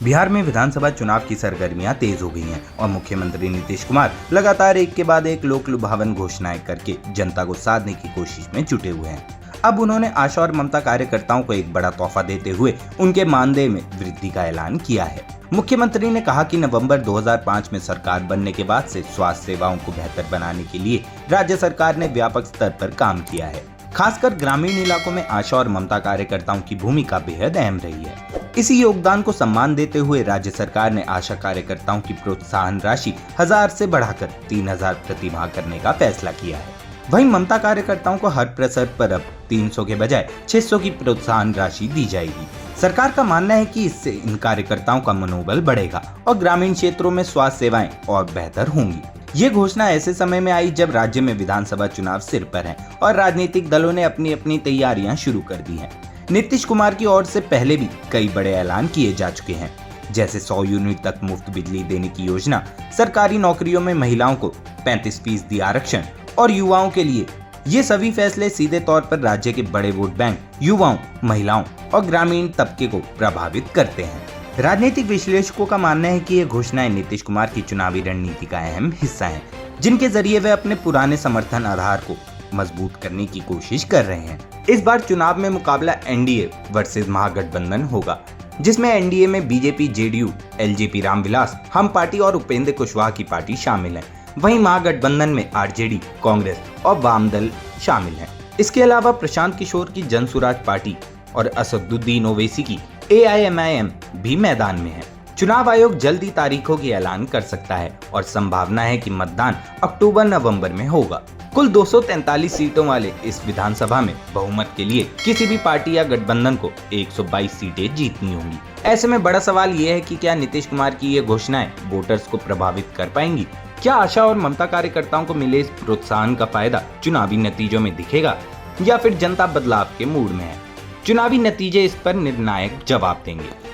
बिहार में विधानसभा चुनाव की सरगर्मियां तेज हो गई हैं और मुख्यमंत्री नीतीश कुमार लगातार एक के बाद एक लोक लुभावन घोषणाएं करके जनता को साधने की कोशिश में जुटे हुए हैं। अब उन्होंने आशा और ममता कार्यकर्ताओं को एक बड़ा तोहफा देते हुए उनके मानदेय में वृद्धि का ऐलान किया है। मुख्यमंत्री ने कहा कि नवंबर 2005 में सरकार बनने के बाद से स्वास्थ्य सेवाओं को बेहतर बनाने के लिए राज्य सरकार ने व्यापक स्तर पर काम किया है। खासकर ग्रामीण इलाकों में आशा और ममता कार्यकर्ताओं की भूमिका बेहद अहम रही है। इसी योगदान को सम्मान देते हुए राज्य सरकार ने आशा कार्यकर्ताओं की प्रोत्साहन राशि 1000 से बढ़ाकर 3000 प्रति माह करने का फैसला किया है। वहीं ममता कार्यकर्ताओं को हर प्रसव पर अब 300 के बजाय 600 की प्रोत्साहन राशि दी जाएगी। सरकार का मानना है कि इससे इन कार्यकर्ताओं का मनोबल बढ़ेगा और ग्रामीण क्षेत्रों में स्वास्थ्य सेवाएं और बेहतर होंगी। ये घोषणा ऐसे समय में आई जब राज्य में विधानसभा चुनाव सिर पर है और राजनीतिक दलों ने अपनी अपनी तैयारियां शुरू कर दी हैं। नीतीश कुमार की ओर से पहले भी कई बड़े ऐलान किए जा चुके हैं, जैसे 100 यूनिट तक मुफ्त बिजली देने की योजना, सरकारी नौकरियों में महिलाओं को 35% आरक्षण और युवाओं के लिए। ये सभी फैसले सीधे तौर पर राज्य के बड़े वोट बैंक, युवाओं, महिलाओं और ग्रामीण तबके को प्रभावित करते हैं। राजनीतिक विश्लेषकों का मानना है कि ये घोषणाएं नीतीश कुमार की चुनावी रणनीति का अहम हिस्सा हैं, जिनके जरिए वे अपने पुराने समर्थन आधार को मजबूत करने की कोशिश कर रहे हैं। इस बार चुनाव में मुकाबला एनडीए वर्सेस महागठबंधन होगा, जिसमें एनडीए में बीजेपी, जेडीयू, एलजेपी रामविलास, हम पार्टी और उपेंद्र कुशवाहा की पार्टी शामिल है। वहीं महागठबंधन में आरजेडी, कांग्रेस और वाम दल शामिल हैं। इसके अलावा प्रशांत किशोर की जन सुराज पार्टी और असदुद्दीन ओवैसी की AIMIM भी मैदान में है। चुनाव आयोग जल्दी तारीखों की ऐलान कर सकता है और संभावना है कि मतदान अक्टूबर-नवंबर में होगा। कुल 243 सीटों वाले इस विधानसभा में बहुमत के लिए किसी भी पार्टी या गठबंधन को 122 सीटें जीतनी होंगी। ऐसे में बड़ा सवाल ये है कि क्या नीतीश कुमार की ये घोषणाएं वोटर्स को प्रभावित कर पाएंगी? क्या आशा और ममता कार्यकर्ताओं को मिले इस प्रोत्साहन का फायदा चुनावी नतीजों में दिखेगा या फिर जनता बदलाव के मूड में है? चुनावी नतीजे इस पर निर्णायक जवाब देंगे।